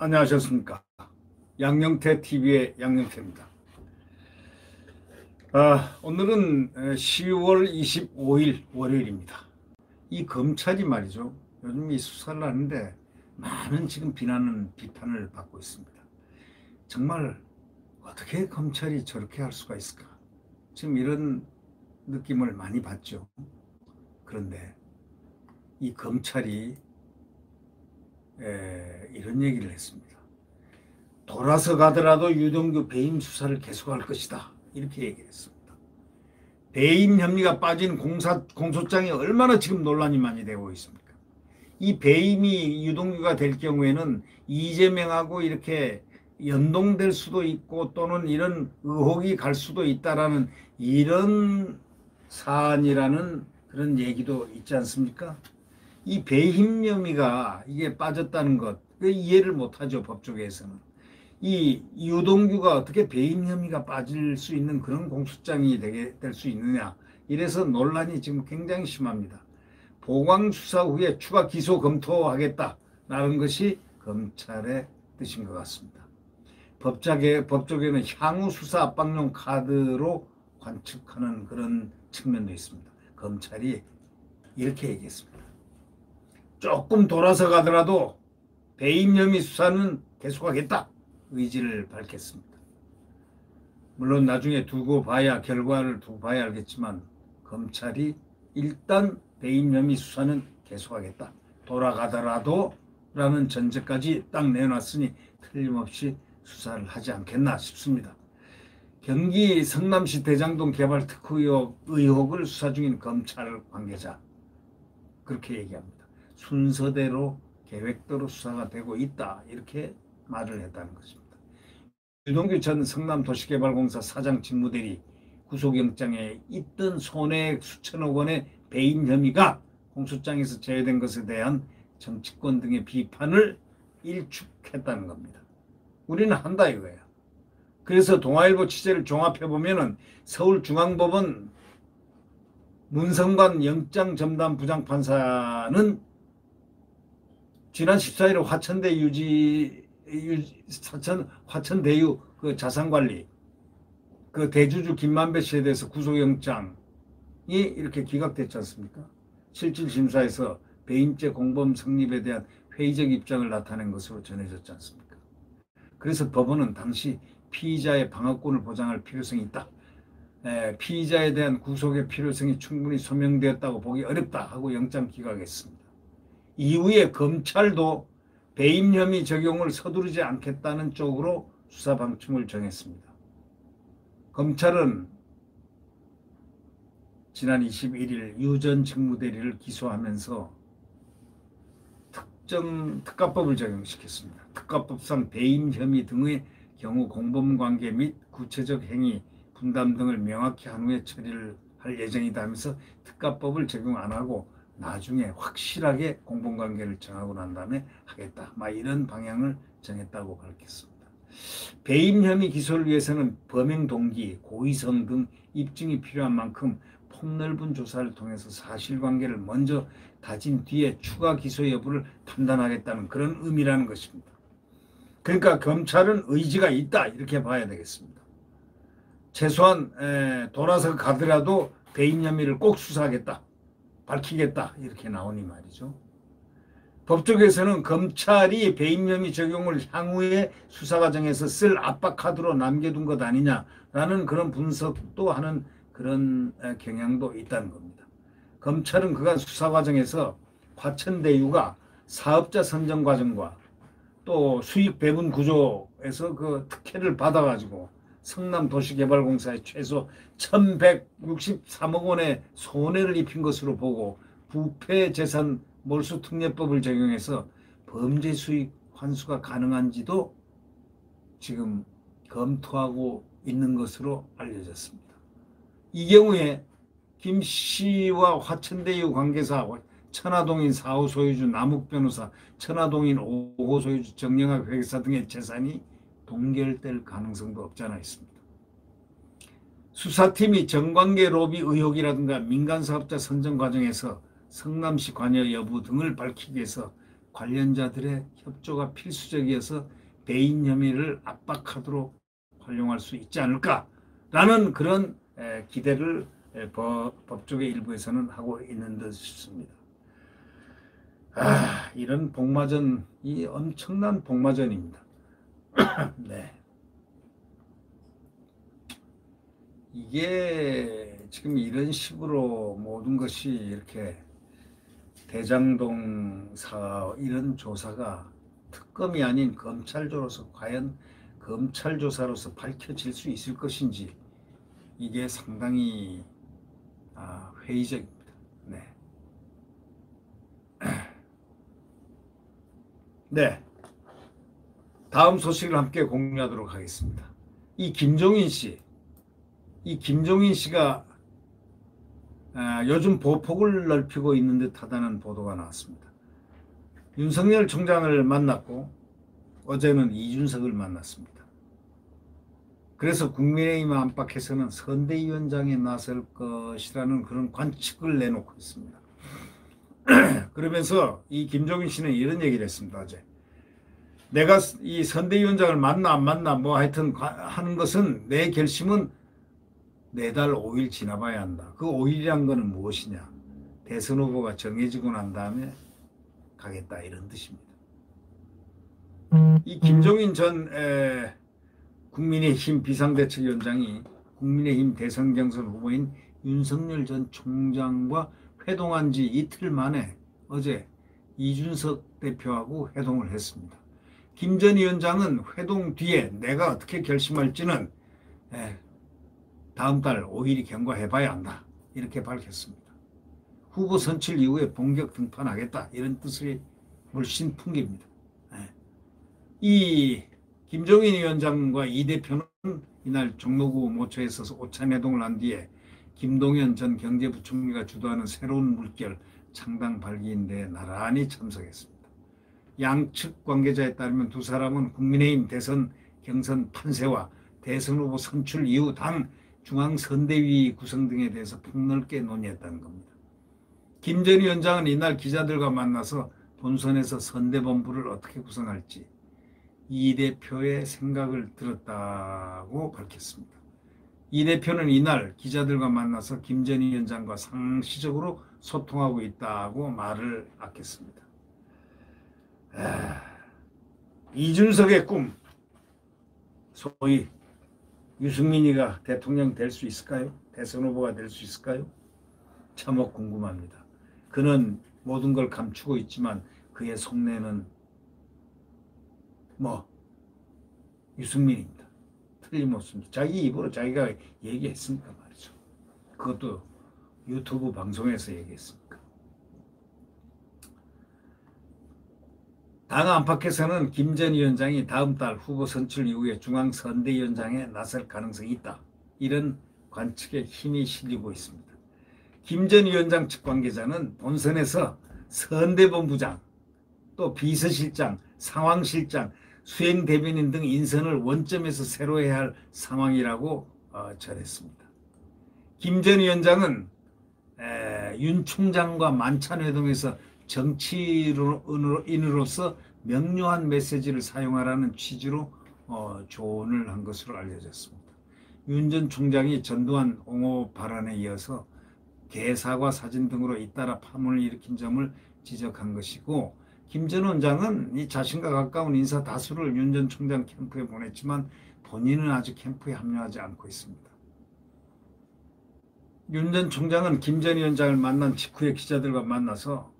안녕하셨습니까? 양영태 TV의 양영태입니다. 오늘은 10월 25일 월요일입니다. 이 검찰이 말이죠. 요즘 이 수사를 하는데 많은 지금 비판을 받고 있습니다. 정말 어떻게 검찰이 저렇게 할 수가 있을까? 지금 이런 느낌을 많이 받죠. 그런데 이 검찰이 이런 얘기를 했습니다. 돌아서 가더라도 유동규 배임 수사를 계속할 것이다. 이렇게 얘기했습니다. 배임 혐의가 빠진 공소장이 얼마나 지금 논란이 많이 되고 있습니까? 이 배임이 유동규가 될 경우에는 이재명하고 이렇게 연동될 수도 있고 또는 이런 의혹이 갈 수도 있다라는 이런 사안이라는 그런 얘기도 있지 않습니까? 이 배임 혐의가 이게 빠졌다는 것, 이해를 못하죠, 법조계에서는. 이 유동규가 어떻게 배임 혐의가 빠질 수 있는 그런 공소장이 될 수 있느냐. 이래서 논란이 지금 굉장히 심합니다. 보강 수사 후에 추가 기소 검토하겠다라는 것이 검찰의 뜻인 것 같습니다. 법조계는 향후 수사 압박용 카드로 관측하는 그런 측면도 있습니다. 검찰이 이렇게 얘기했습니다. 조금 돌아서 가더라도 배임 혐의 수사는 계속하겠다. 의지를 밝혔습니다. 물론 나중에 결과를 두고 봐야 알겠지만 검찰이 일단 배임 혐의 수사는 계속하겠다. 돌아가더라도 라는 전제까지 딱 내놨으니 틀림없이 수사를 하지 않겠나 싶습니다. 경기 성남시 대장동 개발 특허 의혹을 수사 중인 검찰 관계자 그렇게 얘기합니다. 순서대로 계획대로 수사가 되고 있다. 이렇게 말을 했다는 것입니다. 유동규 전 성남도시개발공사 사장 직무대리 구속영장에 있던 손해액 수천억 원의 배임 혐의가 공소장에서 제외된 것에 대한 정치권 등의 비판을 일축했다는 겁니다. 우리는 한다 이거예요. 그래서 동아일보 취재를 종합해보면 서울중앙법원 문성관 영장전담 부장판사는 지난 14일 화천대유 그 자산관리 그 대주주 김만배 씨에 대해서 구속영장이 이렇게 기각됐지 않습니까? 실질심사에서 배임죄 공범 성립에 대한 회의적 입장을 나타낸 것으로 전해졌지 않습니까? 그래서 법원은 당시 피의자의 방어권을 보장할 필요성이 있다. 피의자에 대한 구속의 필요성이 충분히 소명되었다고 보기 어렵다 하고 영장 기각했습니다. 이후에 검찰도 배임 혐의 적용을 서두르지 않겠다는 쪽으로 수사 방침을 정했습니다. 검찰은 지난 21일 유 전 직무대리를 기소하면서 특가법을 적용시켰습니다. 특가법상 배임 혐의 등의 경우 공범관계 및 구체적 행위, 분담 등을 명확히 한 후에 처리를 할 예정이다 하면서 특가법을 적용 안 하고 나중에 확실하게 공범관계를 정하고 난 다음에 하겠다. 이런 방향을 정했다고 밝혔습니다. 배임 혐의 기소를 위해서는 범행 동기, 고의성 등 입증이 필요한 만큼 폭넓은 조사를 통해서 사실관계를 먼저 다진 뒤에 추가 기소 여부를 판단하겠다는 그런 의미라는 것입니다. 그러니까 검찰은 의지가 있다 이렇게 봐야 되겠습니다. 최소한 돌아서 가더라도 배임 혐의를 꼭 수사하겠다. 밝히겠다 이렇게 나오니 말이죠. 법조계에서는 검찰이 배임 혐의 적용을 향후에 수사 과정에서 쓸 압박 카드로 남겨둔 것 아니냐라는 그런 분석도 하는 그런 경향도 있다는 겁니다. 검찰은 그간 수사 과정에서 화천대유가 사업자 선정 과정과 또 수익 배분 구조에서 그 특혜를 받아가지고 성남도시개발공사에 최소 1,163억 원의 손해를 입힌 것으로 보고 부패재산 몰수특례법을 적용해서 범죄 수익 환수가 가능한지도 지금 검토하고 있는 것으로 알려졌습니다. 이 경우에 김 씨와 화천대유 관계사 천화동인 4호 소유주 남욱 변호사, 천화동인 5호 소유주 정영학 회계사 등의 재산이 동결될 가능성도 없지 않아 있습니다. 수사팀이 정관계 로비 의혹이라든가 민간사업자 선정 과정에서 성남시 관여 여부 등을 밝히기 위해서 관련자들의 협조가 필수적이어서 배임 혐의를 압박하도록 활용할 수 있지 않을까라는 그런 기대를 법조계 일부에서는 하고 있는 듯 싶습니다. 이런 복마전이 엄청난 복마전입니다. 네. 이게 지금 이런 식으로 모든 것이 이렇게 대장동 사 이런 조사가 특검이 아닌 검찰조로서 과연 검찰 조사로서 밝혀질 수 있을 것인지 이게 상당히 회의적입니다. 네. 네. 다음 소식을 함께 공유하도록 하겠습니다. 이 김종인 씨가 요즘 보폭을 넓히고 있는 듯하다는 보도가 나왔습니다. 윤석열 총장을 만났고 어제는 이준석을 만났습니다. 그래서 국민의힘 안팎에서는 선대위원장에 나설 것이라는 그런 관측을 내놓고 있습니다. 그러면서 이 김종인 씨는 이런 얘기를 했습니다. 어제 내가 이 선대위원장을 만나 안 만나 뭐 하여튼 하는 것은 내 결심은 4달 5일 지나봐야 한다. 그 5일이란 거는 무엇이냐. 대선 후보가 정해지고 난 다음에 가겠다 이런 뜻입니다. 이 김종인 전 국민의힘 비상대책위원장이 국민의힘 대선 경선 후보인 윤석열 전 총장과 회동한 지 이틀 만에 어제 이준석 대표하고 회동을 했습니다. 김 전 위원장은 회동 뒤에 내가 어떻게 결심할지는 다음 달 5일이 경과해봐야 한다 이렇게 밝혔습니다. 후보 선출 이후에 본격 등판하겠다 이런 뜻을 물씬 풍깁니다. 이 김종인 위원장과 이 대표는 이날 종로구 모처에서 오찬회동을 한 뒤에 김동연 전 경제부총리가 주도하는 새로운 물결 창당 발기인대에 나란히 참석했습니다. 양측 관계자에 따르면 두 사람은 국민의힘 대선 경선 판세와 대선 후보 선출 이후 당 중앙선대위 구성 등에 대해서 폭넓게 논의했다는 겁니다. 김 전 위원장은 이날 기자들과 만나서 본선에서 선대본부를 어떻게 구성할지 이 대표의 생각을 들었다고 밝혔습니다. 이 대표는 이날 기자들과 만나서 김 전 위원장과 상시적으로 소통하고 있다고 말을 아꼈습니다. 이준석의 꿈, 소위 유승민이가 대통령 될 수 있을까요? 대선 후보가 될 수 있을까요? 참혹 궁금합니다. 그는 모든 걸 감추고 있지만 그의 속내는 유승민입니다. 틀림없습니다. 자기 입으로 자기가 얘기했으니까 말이죠. 그것도 유튜브 방송에서 얘기했으니까. 당 안팎에서는 김 전 위원장이 다음 달 후보 선출 이후에 중앙선대위원장에 나설 가능성이 있다. 이런 관측에 힘이 실리고 있습니다. 김 전 위원장 측 관계자는 본선에서 선대본부장, 또 비서실장, 상황실장, 수행대변인 등 인선을 원점에서 새로 해야 할 상황이라고 전했습니다. 김 전 위원장은 윤 총장과 만찬회동에서 정치인으로서 명료한 메시지를 사용하라는 취지로 조언을 한 것으로 알려졌습니다. 윤 전 총장이 전두환 옹호 발언에 이어서 개사과 사진 등으로 잇따라 파문을 일으킨 점을 지적한 것이고 김 전 원장은 이 자신과 가까운 인사 다수를 윤 전 총장 캠프에 보냈지만 본인은 아직 캠프에 합류하지 않고 있습니다. 윤 전 총장은 김 전 위원장을 만난 직후에 기자들과 만나서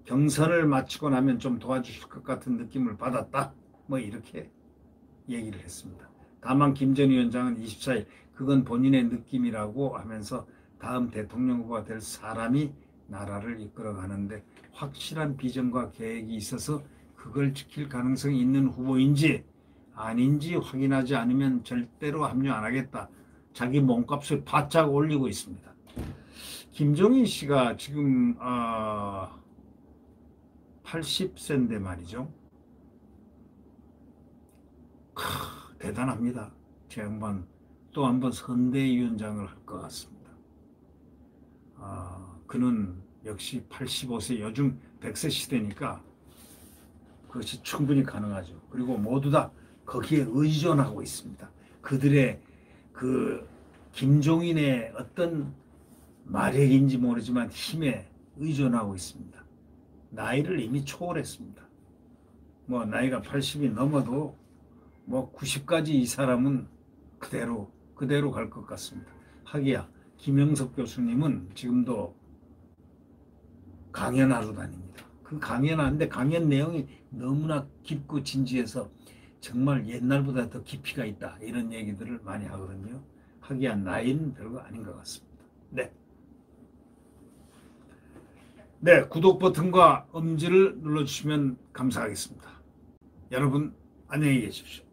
경선을 마치고 나면 좀 도와주실 것 같은 느낌을 받았다. 이렇게 얘기를 했습니다. 다만 김 전 위원장은 24일 그건 본인의 느낌이라고 하면서 다음 대통령 후보가 될 사람이 나라를 이끌어가는데 확실한 비전과 계획이 있어서 그걸 지킬 가능성이 있는 후보인지 아닌지 확인하지 않으면 절대로 합류 안 하겠다. 자기 몸값을 바짝 올리고 있습니다. 김종인 씨가 지금 80세인데 말이죠. 대단합니다. 제 양반 또 한번 선대위원장을 할 것 같습니다. 그는 역시 85세 요즘 100세 시대니까 그것이 충분히 가능하죠. 그리고 모두 다 거기에 의존하고 있습니다. 그들의 그 김종인의 어떤 마력인지 모르지만 힘에 의존하고 있습니다. 나이를 이미 초월했습니다. 뭐 나이가 80이 넘어도 뭐 90까지 이 사람은 그대로 갈 것 같습니다. 하기야 김영석 교수님은 지금도 강연하러 다닙니다. 그 강연하는데 강연 내용이 너무나 깊고 진지해서 정말 옛날보다 더 깊이가 있다 이런 얘기들을 많이 하거든요. 하기야 나이는 별거 아닌 것 같습니다. 네. 네, 구독 버튼과 엄지를 눌러주시면 감사하겠습니다. 여러분 안녕히 계십시오.